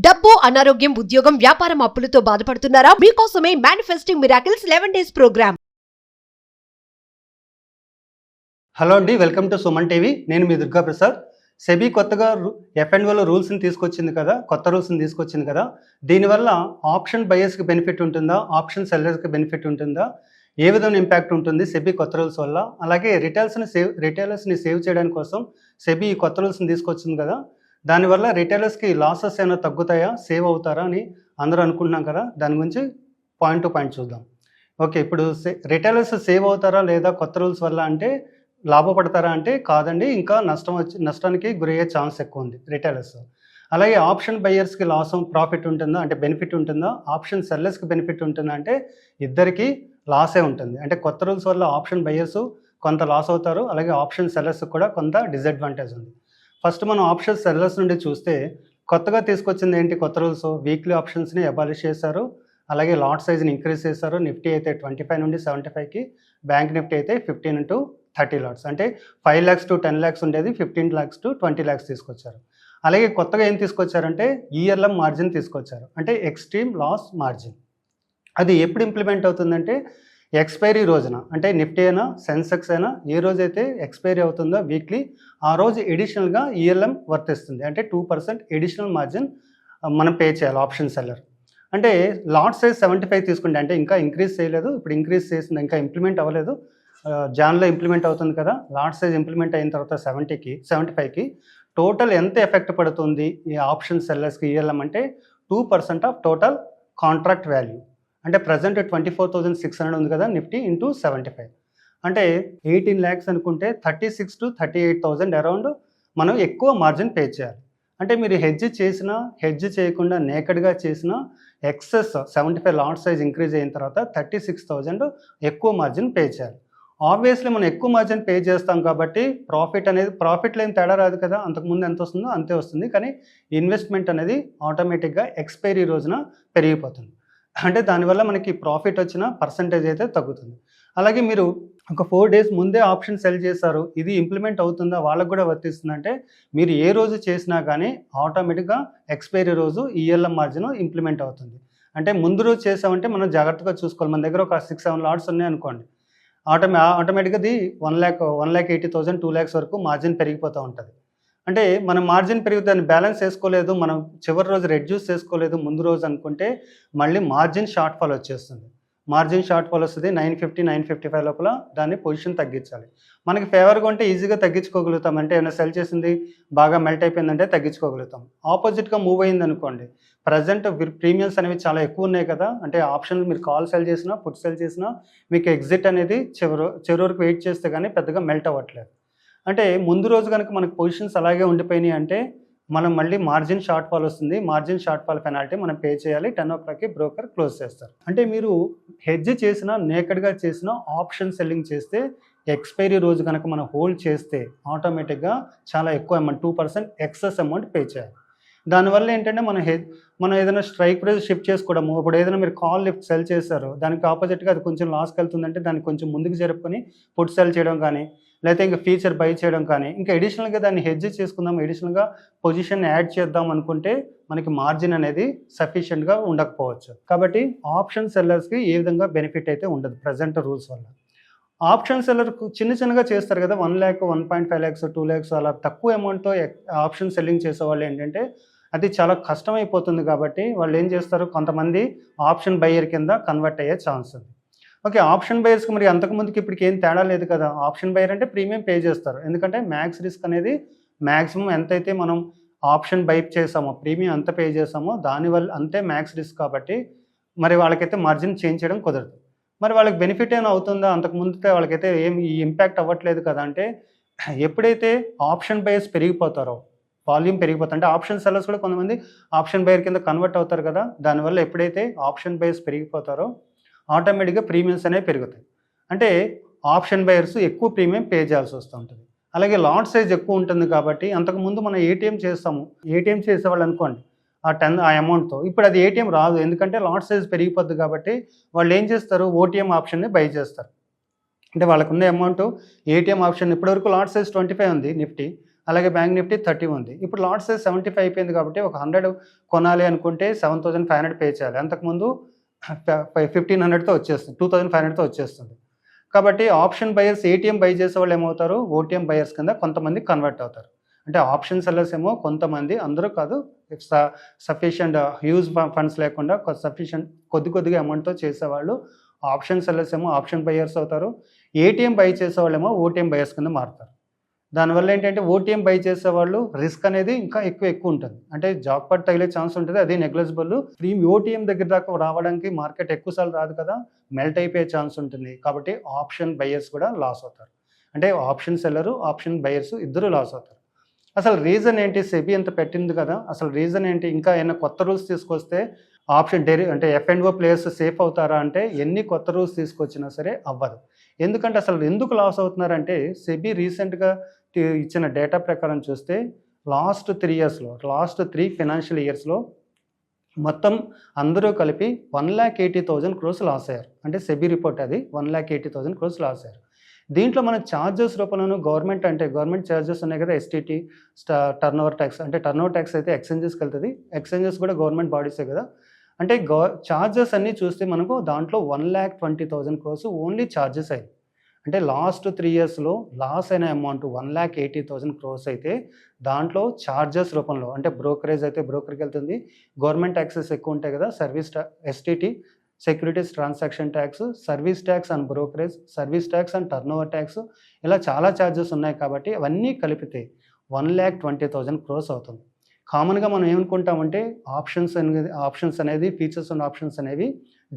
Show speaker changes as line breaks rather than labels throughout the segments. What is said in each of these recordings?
డబ్బు, అనారోగ్యం, ఉద్యోగం, వ్యాపారం అప్పులతో బాధపడుతున్నారా? మీకోసమే manifesting miracles 11 days programme.
Hello అండి, వెల్కమ్ టు సుమన్ టీవీ. నేను మీ దుర్గా ప్రసాద్. సెబీ కొత్తగా F&Oలో రూల్స్ని తీసుకొచ్చింది కదా, కొత్త రూల్స్ని తీసుకొచ్చింది కదా. దీనివల్ల ఆప్షన్ బయర్స్కి బెనిఫిట్ ఉంటుందా, ఆప్షన్ సెల్లర్స్కి బెనిఫిట్ ఉంటుందా, ఏ విధమైన ఇంపాక్ట్ ఉంటుంది సెబీ కొత్త రూల్స్ వల్ల? అలాగే రిటైలర్స్ని సేవ్ చేయడానికి కోసం సెబీ ఈ కొత్త రూల్స్ని తీసుకొచ్చింది కదా. దానివల్ల రిటైలర్స్కి లాసెస్ ఏమైనా తగ్గుతాయా, సేవ్ అవుతారా అని అందరూ అనుకుంటున్నాం కదా. దాని గురించి పాయింట్ టు పాయింట్ చూద్దాం. ఓకే, ఇప్పుడు రిటైలర్స్ సేవ్ అవుతారా లేదా కొత్త రూల్స్ వల్ల అంటే, లాభపడతారా అంటే కాదండి, ఇంకా నష్టానికి గురయ్యే ఛాన్స్ ఎక్కువ ఉంది రిటైలర్స్. అలాగే ఆప్షన్ బయ్యర్స్కి ప్రాఫిట్ ఉంటుందా అంటే బెనిఫిట్ ఉంటుందా, ఆప్షన్ సెల్లర్స్కి బెనిఫిట్ ఉంటుందా అంటే ఇద్దరికి లాసే ఉంటుంది. అంటే కొత్త రూల్స్ వల్ల ఆప్షన్ బయ్యర్స్ కొంత లాస్ అవుతారు, అలాగే ఆప్షన్ సెల్లర్స్ కూడా కొంత డిసడ్వాంటేజ్ ఉంది. ఫస్ట్ మనం ఆప్షన్ సెల్లర్స్ నుండి చూస్తే, కొత్తగా తీసుకొచ్చింది ఏంటి కొత్త రూల్స్? వీక్లీ ఆప్షన్స్ని అబాలిష్ చేశారు, అలాగే లాట్ సైజ్ని ఇంక్రీజ్ చేశారు. నిఫ్టీ అయితే 25 నుండి 75కి, బ్యాంక్ నిఫ్టీ అయితే 15 into 30 లాట్స్, అంటే 5 lakhs to 10 lakhs ఉండేది 15 lakhs to 20 lakhs తీసుకొచ్చారు. అలాగే కొత్తగా ఏం తీసుకొచ్చారంటే ఈఎల్ఎం మార్జిన్ తీసుకొచ్చారు, అంటే ఎక్స్ట్రీమ్ లాస్ మార్జిన్. అది ఎప్పుడు ఇంప్లిమెంట్ అవుతుందంటే ఎక్స్పైరీ రోజున, అంటే నిఫ్టీ అయినా సెన్సెక్స్ అయినా ఏ రోజైతే ఎక్స్పైరీ అవుతుందో వీక్లీ, ఆ రోజు ఎడిషనల్గా ఈఎల్ఎం వర్తిస్తుంది. అంటే 2% ఎడిషనల్ మార్జిన్ మనం పే చేయాలి ఆప్షన్ సెల్లర్. అంటే లాట్ సైజ్ 75 తీసుకుంటే, అంటే ఇంకా ఇంక్రీజ్ చేయలేదు, ఇప్పుడు ఇంక్రీజ్ చేసింది, ఇంకా ఇంప్లిమెంట్ అవ్వలేదు, జాన్లో ఇంప్లిమెంట్ అవుతుంది కదా. లాట్ సైజ్ ఇంప్లిమెంట్ అయిన తర్వాత 75కి టోటల్ ఎంత ఎఫెక్ట్ పడుతుంది ఈ ఆప్షన్ సెల్లర్స్కి ఈఎల్ఎం అంటే 2% ఆఫ్ టోటల్ కాంట్రాక్ట్ వాల్యూ. అంటే ప్రజెంట్ 24,600 ఉంది కదా నిఫ్టీ, ఇంటూ 75 అంటే 18 lakhs అనుకుంటే 36 to 38,000 అరౌండ్ మనం ఎక్కువ మార్జిన్ పే చేయాలి. అంటే మీరు హెడ్జ్ చేసినా, హెడ్జ్ చేయకుండా నేకెడ్గా చేసినా, ఎక్సెస్ 75 లాట్ సైజ్ ఇంక్రీజ్ అయిన తర్వాత 36,000 ఎక్కువ మార్జిన్ పే చేయాలి. ఆబ్వియస్లీ మనం ఎక్కువ మార్జిన్ పే చేస్తాం కాబట్టి ప్రాఫిట్లో ఏం తేడా రాదు కదా, అంతకుముందు ఎంత వస్తుందో అంతే వస్తుంది. కానీ ఇన్వెస్ట్మెంట్ అనేది ఆటోమేటిక్గా ఎక్స్పైరీ రోజున పెరిగిపోతుంది. అంటే దానివల్ల మనకి ప్రాఫిట్ వచ్చిన పర్సంటేజ్ అయితే తగ్గుతుంది. అలాగే మీరు ఒక 4 days ముందే ఆప్షన్ సెల్ చేశారు, ఇది ఇంప్లిమెంట్ అవుతుందా, వాళ్ళకు కూడా వర్తిస్తుందంటే మీరు ఏ రోజు చేసినా కానీ ఆటోమేటిక్గా ఎక్స్పైరీ రోజు ఈఎల్ఎం మార్జిన్ ఇంప్లిమెంట్ అవుతుంది. అంటే ముందు రోజు చేసామంటే మనం జాగ్రత్తగా చూసుకోవాలి. మన దగ్గర ఒక 6-7 లాట్స్ ఉన్నాయి అనుకోండి, ఆటోమేటిక్గా అది 1,80,000 2 lakhs వరకు మార్జిన్ పెరిగిపోతూ ఉంటుంది. అంటే మనం మార్జిన్ పెరిగి దాన్ని బ్యాలెన్స్ చేసుకోలేదు, మనం చివరి రోజు రెడ్యూస్ చేసుకోలేదు ముందు రోజు అనుకుంటే, మళ్ళీ మార్జిన్ షార్ట్ ఫాల్ వచ్చేస్తుంది. మార్జిన్ షార్ట్ ఫాల్ వస్తుంది 950, 955 లోపల దాన్ని పొజిషన్ తగ్గించాలి. మనకి ఫేవర్గా ఉంటే ఈజీగా తగ్గించుకోగలుగుతాం. అంటే ఏమైనా సెల్ చేసింది బాగా మెల్ట్ అయిపోయిందంటే తగ్గించుకోగలుగుతాం. ఆపోజిట్గా మూవ్ అయింది అనుకోండి, ప్రజెంట్ ప్రీమియమ్స్ అనేవి చాలా ఎక్కువ ఉన్నాయి కదా, అంటే ఆప్షన్ మీరు కాల్ సెల్ చేసినా, పుట్ సెల్ చేసినా మీకు ఎగ్జిట్ అనేది చివరి వరకు వెయిట్ చేస్తే కానీ పెద్దగా మెల్ట్ అవ్వట్లేదు. అంటే ముందు రోజు కనుక మనకు పొజిషన్స్ అలాగే ఉండిపోయినాయి అంటే మనం మళ్ళీ మార్జిన్ షార్ట్ ఫాల్ వస్తుంది. మార్జిన్ షార్ట్ ఫాల్ పెనాల్టీ మనం పే చేయాలి. 10 o'clockకి బ్రోకర్ క్లోజ్ చేస్తారు. అంటే మీరు హెడ్జ్ చేసినా, నేకెడ్గా చేసినా, ఆప్షన్ సెల్లింగ్ చేస్తే ఎక్స్పైరీ రోజు కనుక మనం హోల్డ్ చేస్తే ఆటోమేటిక్గా చాలా ఎక్కువ అమౌంట్ 2% ఎక్సెస్ అమౌంట్ పే చేయాలి. దానివల్ల ఏంటంటే మనం ఏదైనా స్ట్రైక్ ప్రైస్ షిఫ్ట్ చేసుకోవడము, ఇప్పుడు ఏదైనా మీరు కాల్ లిఫ్ట్ సెల్ చేశారు, దానికి ఆపోజిట్గా అది కొంచెం లాస్కి వెళ్తుందంటే దాన్ని కొంచెం ముందుకు జరుపుకొని పుట్ సెల్ చేయడం కానీ, లేకపోతే ఇంకా ఫీచర్ బై చేయడం కానీ, ఇంకా ఎడిషనల్గా దాన్ని హెడ్జ్ చేసుకుందాం, ఎడిషనల్గా పొజిషన్ యాడ్ చేద్దాం అనుకుంటే మనకి మార్జిన్ అనేది సఫిషియెంట్గా ఉండకపోవచ్చు. కాబట్టి ఆప్షన్ సెల్లర్స్కి ఏ విధంగా బెనిఫిట్ అయితే ఉండదు ప్రజెంట్ రూల్స్ వల్ల. ఆప్షన్ సెల్లర్ చిన్నగా చేస్తారు కదా, 1 lakh, 1.5 lakhs, 2 lakhs అలా తక్కువ అమౌంట్తో ఆప్షన్ సెల్లింగ్ చేసేవాళ్ళు ఏంటంటే అది చాలా కష్టమైపోతుంది. కాబట్టి వాళ్ళు ఏం చేస్తారు, కొంతమంది ఆప్షన్ బయ్యర్ కింద కన్వర్ట్ అయ్యే ఛాన్స్ ఉంది. ఓకే, ఆప్షన్ బయర్స్కి మరి అంతకుముందుకి ఇప్పటికి ఏం తేడా లేదు కదా. ఆప్షన్ బయర్ అంటే ప్రీమియం పే చేస్తారు, ఎందుకంటే మ్యాక్స్ రిస్క్ అనేది మ్యాక్సిమం ఎంతైతే మనం ఆప్షన్ బై చేసామో, ప్రీమియం ఎంత పే చేసామో దానివల్ల అంతే మ్యాక్స్ రిస్క్. కాబట్టి మరి వాళ్ళకైతే మార్జిన్ చేంజ్ చేయడం కుదరదు. మరి వాళ్ళకి బెనిఫిట్ ఏమైనా అవుతుందా? అంతకుముందుతో వాళ్ళకైతే ఈ ఇంపాక్ట్ అవ్వట్లేదు కదా. అంటే ఎప్పుడైతే ఆప్షన్ బయర్స్ పెరిగిపోతారో, వాల్యూమ్ పెరిగిపోతుంది, అంటే ఆప్షన్ సెల్లర్స్ కూడా కొంతమంది ఆప్షన్ బయర్ కింద కన్వర్ట్ అవుతారు కదా, దానివల్ల ఎప్పుడైతే ఆప్షన్ బయర్స్ పెరిగిపోతారో ఆటోమేటిక్గా ప్రీమియమ్స్ అనేవి పెరుగుతాయి. అంటే ఆప్షన్ బయర్స్ ఎక్కువ ప్రీమియం పే చేయాల్సి వస్తూ ఉంటుంది. అలాగే లాట్ సైజ్ ఎక్కువ ఉంటుంది కాబట్టి, అంతకుముందు మనం ఏటీఎం చేసేవాళ్ళు అనుకోండి ఆ అమౌంట్తో, ఇప్పుడు అది ఏటీఎం రాదు, ఎందుకంటే లాట్ సైజ్ పెరిగిపోద్ది. కాబట్టి వాళ్ళు ఏం చేస్తారు, ఓటీఎం ఆప్షన్ని బై చేస్తారు. అంటే వాళ్ళకున్న అమౌంట్ ఏటీఎం ఆప్షన్, ఇప్పటివరకు లాట్ సైజ్ 25 ఉంది నిఫ్టీ, అలాగే బ్యాంక్ నిఫ్టీ 30 ఉంది. ఇప్పుడు లాట్ సైజ్ 75 అయిపోయింది కాబట్టి ఒక 100 కొనాలి అనుకుంటే 7,500 పే చేయాలి. అంతకుముందు 1,500తో వచ్చేస్తుంది, 2,500తో వచ్చేస్తుంది. కాబట్టి ఆప్షన్ బయర్స్ ఏటీఎం బై చేసే వాళ్ళు ఏమవుతారు, ఓటీఎం బయర్స్ కింద కొంతమంది కన్వర్ట్ అవుతారు. అంటే ఆప్షన్ సెల్లర్స్ ఏమో కొంతమంది, అందరూ కాదు, సఫిషియంట్ హ్యూజ్ ఫండ్స్ లేకుండా సఫిషియంట్ కొద్దిగా అమౌంట్తో చేసేవాళ్ళు ఆప్షన్ సెల్లర్స్ ఏమో ఆప్షన్ బయర్స్ అవుతారు. ఏటీఎం బై చేసేవాళ్ళు ఏమో ఓటీఎం బయర్స్ కింద మారుతారు. దానివల్ల ఏంటంటే ఓటీఎం బై చేసేవాళ్ళు రిస్క్ అనేది ఇంకా ఎక్కువ ఉంటుంది. అంటే జాక్పాట్ తగిలే ఛాన్స్ ఉంటుంది, అది నెగ్లిజిబుల్. ఓటీఎం దగ్గర దాకా రావడానికి మార్కెట్ ఎక్కువసార్లు రాదు కదా, మెల్ట్ అయిపోయే ఛాన్స్ ఉంటుంది. కాబట్టి ఆప్షన్ బయర్స్ కూడా లాస్ అవుతారు. అంటే ఆప్షన్ సెల్లరు, ఆప్షన్ బయర్స్ ఇద్దరు లాస్ అవుతారు. అసలు రీజన్ ఏంటి? సెబీ ఎంత పెట్టింది కదా, అసలు రీజన్ ఏంటి? ఇంకా ఏమైనా కొత్త రూల్స్ తీసుకొస్తే ఆప్షన్ అంటే F&O ప్లేయర్స్ సేఫ్ అవుతారా అంటే ఎన్ని కొత్త రూల్స్ తీసుకొచ్చినా సరే అవ్వదు. ఎందుకంటే అసలు ఎందుకు లాస్ అవుతున్నారంటే సెబీ రీసెంట్గా ఇచ్చిన డేటా ప్రకారం చూస్తే లాస్ట్ 3 ఫైనాన్షియల్ ఇయర్స్లో మొత్తం అందరూ కలిపి 1,80,000 crores లాస్ అయ్యారు. అంటే సెబీ రిపోర్ట్ అది, 1,80,000 crores లాస్ అయ్యారు. దీంట్లో మన ఛార్జెస్ రూపంలోనూ గవర్నమెంట్ ఛార్జెస్ ఉన్నాయి కదా, ఎస్టీటీ, టర్నోవర్ ట్యాక్స్. అంటే టర్నోవర్ ట్యాక్స్ అయితే ఎక్స్చేంజెస్కి వెళ్తుంది, ఎక్స్చేంజెస్ కూడా గవర్నమెంట్ బాడీసే కదా. అంటే ఛార్జెస్ అన్నీ చూస్తే మనకు దాంట్లో 1,20,000 crores ఓన్లీ ఛార్జెస్ అయ్యాయి. అంటే లాస్ట్ 3 yearsలో లాస్ అయిన అమౌంట్ 1,80,000 crores అయితే దాంట్లో ఛార్జెస్ రూపంలో, అంటే బ్రోకరేజ్ అయితే బ్రోకర్కి వెళ్తుంది, గవర్నమెంట్ ట్యాక్సెస్ ఎక్కువ ఉంటాయి కదా, STT, securities transaction tax, service tax and brokerage, service tax and turnover tax, ఇలా చాలా ఛార్జెస్ ఉన్నాయి. కాబట్టి అవన్నీ కలిపితే 1,20,000 crores అవుతుంది. కామన్గా మనం ఏమనుకుంటామంటే ఆప్షన్స్ అనేది ఫీచర్స్ అండ్ ఆప్షన్స్ అనేవి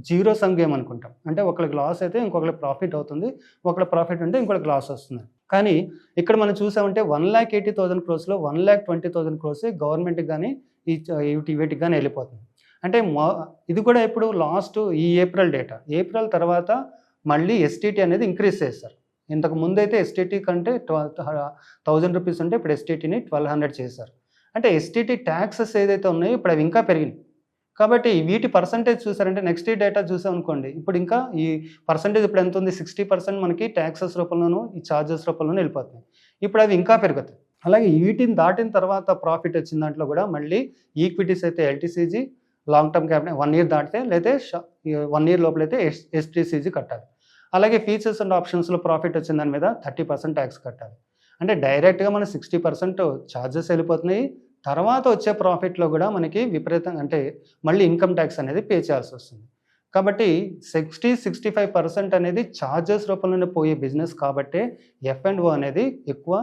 జీరో సమ్ గేమ్ అనుకుంటాం. అంటే ఒకరికి లాస్ అయితే ఇంకొకరికి ప్రాఫిట్ అవుతుంది, ఒకరి ప్రాఫిట్ ఉంటే ఇంకొకరికి లాస్ వస్తుంది. కానీ ఇక్కడ మనం చూసామంటే 1,80,000 crores 1,20,000 crores గవర్నమెంట్కి కానీ వీటికి కానీ వెళ్ళిపోతుంది. అంటే ఇది కూడా ఇప్పుడు లాస్ట్ ఈ ఏప్రిల్ తర్వాత మళ్ళీ ఎస్టీటీ అనేది ఇంక్రీజ్ చేస్తారు. ఇంతకు ముందు అయితే ఎస్టీటీ కంటే 1,000 rupees ఉంటే ఇప్పుడు ఎస్టీటీని 1,200 చేశారు. అంటే ఎస్టీటీ ట్యాక్సెస్ ఏదైతే ఉన్నాయో ఇప్పుడు అవి ఇంకా పెరిగినాయి. కాబట్టి వీటి పర్సంటేజ్ చూసారంటే నెక్స్ట్ ఇయర్ డేటా చూసామనుకోండి, ఇప్పుడు ఇంకా ఈ పర్సంటేజ్ ఇప్పుడు ఎంత ఉంది, 60% మనకి ట్యాక్సెస్ రూపంలోనూ ఈ ఛార్జెస్ రూపంలోనూ వెళ్ళిపోతున్నాయి. ఇప్పుడు అవి ఇంకా పెరుగుతాయి. అలాగే వీటిని దాటిన తర్వాత ప్రాఫిట్ వచ్చిన దాంట్లో కూడా మళ్ళీ ఈక్విటీస్ అయితే LTCG, long term capital 1 year దాటితే, లేదా 1 year లోపలైతే ఎస్టీసీజీ కట్టాలి. అలాగే ఫీచర్స్ అండ్ ఆప్షన్స్లో ప్రాఫిట్ వచ్చిన దాని మీద 30% ట్యాక్స్ కట్టాలి. అంటే డైరెక్ట్గా మన 60% ఛార్జెస్ వెళ్ళిపోతున్నాయి. తర్వాత వచ్చే ప్రాఫిట్లో కూడా మనకి విపరీతంగా, అంటే మళ్ళీ ఇన్కమ్ ట్యాక్స్ అనేది పే చేయాల్సి వస్తుంది. కాబట్టి 60-65% అనేది ఛార్జెస్ రూపంలోనే పోయే బిజినెస్. కాబట్టి F&O అనేది ఎక్కువ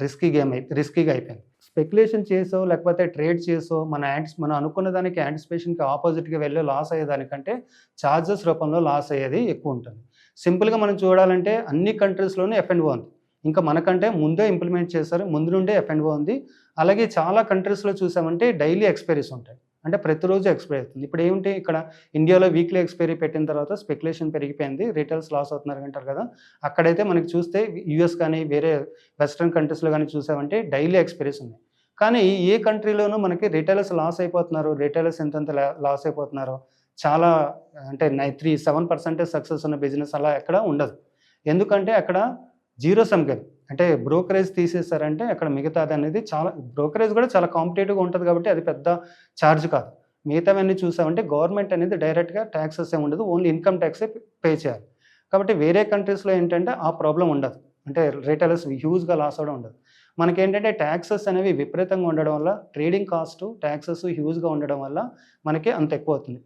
రిస్కీగా అయిపోయింది. స్పెక్యులేషన్ చేసో లేకపోతే ట్రేడ్ చేసో మనం అనుకున్న దానికి యాంటిసిపేషన్కి ఆపోజిట్గా వెళ్ళి లాస్ అయ్యేదానికంటే ఛార్జెస్ రూపంలో లాస్ అయ్యేది ఎక్కువ ఉంటుంది. సింపుల్గా మనం చూడాలంటే అన్ని కంట్రీస్లోనూ F&O ఉంది. ఇంకా మనకంటే ముందే ఇంప్లిమెంట్ చేశారు, ముందు నుండే F&O ఉంది. అలాగే చాలా కంట్రీస్లో చూసామంటే డైలీ ఎక్స్పైరీస్ ఉంటాయి, అంటే ప్రతిరోజు ఎక్స్పైరీ అవుతుంది. ఇప్పుడు ఏమిటి, ఇక్కడ ఇండియాలో వీక్లీ ఎక్స్పైరీ పెట్టిన తర్వాత స్పెక్యులేషన్ పెరిగిపోయింది, రిటైల్స్ లాస్ అవుతున్నారు అంటారు కదా. అక్కడైతే మనకి చూస్తే యూఎస్ కానీ వేరే వెస్ట్రన్ కంట్రీస్లో కానీ చూసామంటే డైలీ ఎక్స్పైరీస్ ఉన్నాయి. కానీ ఏ కంట్రీలోనూ మనకి రిటైలర్స్ లాస్ అయిపోతున్నారు, రిటైలర్స్ ఎంతెంత లాస్ అయిపోతున్నారో చాలా, అంటే 7% సక్సెస్ ఉన్న బిజినెస్ అలా ఎక్కడ ఉండదు. ఎందుకంటే అక్కడ జీరో సమ్ గేమ్, అంటే బ్రోకరేజ్ తీసేస్తారంటే అక్కడ మిగతాది అనేది చాలా, బ్రోకరేజ్ కూడా చాలా కాంపిటేటివ్గా ఉంటుంది కాబట్టి అది పెద్ద ఛార్జ్ కాదు. మిగతావన్నీ చూసామంటే గవర్నమెంట్ అనేది డైరెక్ట్గా ట్యాక్సెస్ ఏమి ఉండదు, ఓన్లీ ఇన్కమ్ ట్యాక్సే పే చేయాలి. కాబట్టి వేరే కంట్రీస్లో ఏంటంటే ఆ ప్రాబ్లం ఉండదు, అంటే రిటైలర్స్ హ్యూజ్గా లాస్ అవ్వడం ఉండదు. మనకేంటంటే ట్యాక్సెస్ అనేవి విపరీతంగా ఉండడం వల్ల, ట్రేడింగ్ కాస్ట్ ట్యాక్సెస్ హ్యూజ్గా ఉండడం వల్ల మనకి అంత ఎక్కువ అవుతుంది.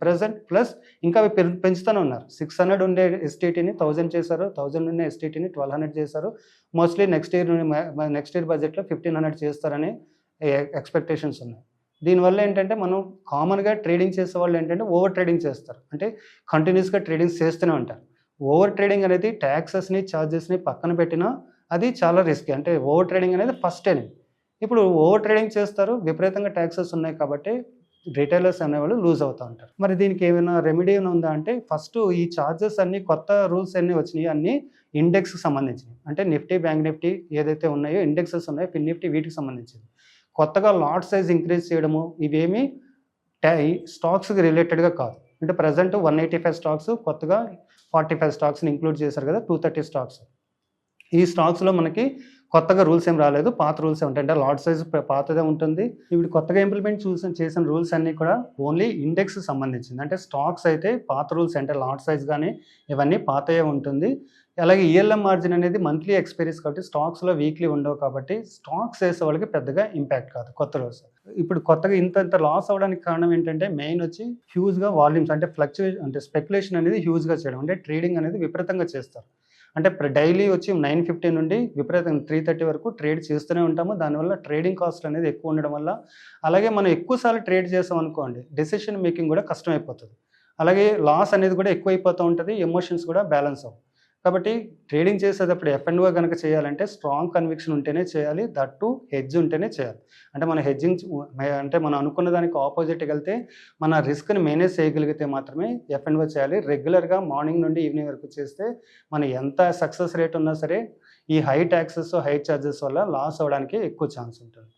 ప్లస్ ఇంకా అవి పెంచుతూనే ఉన్నారు. 600 ఉండే ఎస్టీటీని 1000 చేశారు, 1000 ఉండే ఎస్టీటీని 1200 చేశారు. మోస్ట్లీ నెక్స్ట్ ఇయర్ బడ్జెట్లో 1500 చేస్తారని ఎక్స్పెక్టేషన్స్ ఉన్నాయి. దీనివల్ల ఏంటంటే మనం కామన్గా ట్రేడింగ్ చేసే వాళ్ళు ఏంటంటే ఓవర్ ట్రేడింగ్ చేస్తారు, అంటే కంటిన్యూస్గా ట్రేడింగ్ చేస్తూనే ఉంటారు. ఓవర్ ట్రేడింగ్ అనేది ట్యాక్సెస్ని ఛార్జెస్ని పక్కన పెట్టినా అది చాలా రిస్కీ. అంటే ఓవర్ ట్రేడింగ్ అనేది ఫస్ట్ ఎనిమి. ఇప్పుడు ఓవర్ ట్రేడింగ్ చేస్తారు, విపరీతంగా ట్యాక్సెస్ ఉన్నాయి కాబట్టి రిటైలర్స్ అనేవాళ్ళు లూజ్ అవుతూ ఉంటారు. మరి దీనికి ఏమైనా రెమెడీ ఉందా అంటే, ఫస్ట్ ఈ ఛార్జెస్ అన్ని కొత్త రూల్స్ అన్నీ వచ్చినాయి, అన్నీ ఇండెక్స్కి సంబంధించినవి. అంటే నిఫ్టీ, బ్యాంక్ నిఫ్టీ ఏదైతే ఉన్నాయో ఇండెక్సెస్ ఉన్నాయో, ఫిన్ నిఫ్టీ, వీటికి సంబంధించింది. కొత్తగా లాట్ సైజ్ ఇంక్రీజ్ చేయడము ఇవేమీ స్టాక్స్కి రిలేటెడ్గా కాదు. అంటే ప్రజెంట్ 185 స్టాక్స్, కొత్తగా 45 స్టాక్స్ని ఇంక్లూడ్ చేశారు కదా, 230 స్టాక్స్. ఈ స్టాక్స్లో మనకి కొత్తగా రూల్స్ ఏం రాలేదు, పాత రూల్స్ ఉంటాయి. అంటే లాట్ సైజ్ పాతదే ఉంటుంది. ఇప్పుడు కొత్తగా ఇంప్లిమెంట్ చేసిన రూల్స్ అన్నీ కూడా ఓన్లీ ఇండెక్స్ సంబంధించింది. అంటే స్టాక్స్ అయితే పాత రూల్స్ అంటే లాట్ సైజ్ కానీ ఇవన్నీ పాతయే ఉంటుంది. అలాగే ఈఎల్ఎం మార్జిన్ అనేది మంత్లీ ఎక్స్పైరీస్ కాబట్టి స్టాక్స్లో వీక్లీ ఉండవు కాబట్టి స్టాక్స్ వేసే వాళ్ళకి పెద్దగా ఇంపాక్ట్ కాదు కొత్త రూల్స్. ఇప్పుడు కొత్తగా ఇంత లాస్ అవ్వడానికి కారణం ఏంటంటే మెయిన్ వచ్చి హ్యూజ్గా వాల్యూమ్స్ అంటే ఫ్లక్చువేషన్ అంటే స్పెక్యులేషన్ అనేది హ్యూజ్గా చేయడం, అంటే ట్రేడింగ్ అనేది విపరీతంగా చేస్తారు. అంటే డైలీ వచ్చి 9:50 నుండి విపరీతంగా 3:30 వరకు ట్రేడ్ చేస్తూనే ఉంటాము. దానివల్ల ట్రేడింగ్ కాస్ట్ అనేది ఎక్కువ ఉండడం వల్ల, అలాగే మనం ఎక్కువసార్లు ట్రేడ్ చేసాం అనుకోండి డెసిషన్ మేకింగ్ కూడా కష్టమైపోతుంది. అలాగే లాస్ అనేది కూడా ఎక్కువైపోతూ ఉంటుంది, ఎమోషన్స్ కూడా బ్యాలెన్స్ అవ్వవు. కాబట్టి ట్రేడింగ్ చేసేటప్పుడు ఎఫ్ఎండ్ఓ కనుక చేయాలంటే స్ట్రాంగ్ కన్విక్షన్ ఉంటేనే చేయాలి, దట్ టు హెడ్జ్ ఉంటేనే చేయాలి. అంటే మన హెడ్జింగ్ అంటే మనం అనుకున్న దానికి ఆపోజిట్కి వెళ్తే మన రిస్క్ని మేనేజ్ చేయగలిగితే మాత్రమే ఎఫ్ఎండ్ఓ చేయాలి. రెగ్యులర్గా మార్నింగ్ నుండి ఈవినింగ్ వరకు చేస్తే మన ఎంత సక్సెస్ రేట్ ఉన్నా సరే ఈ హై ట్యాక్సెస్ హై ఛార్జెస్ వల్ల లాస్ అవ్వడానికి ఎక్కువ ఛాన్స్ ఉంటుంది.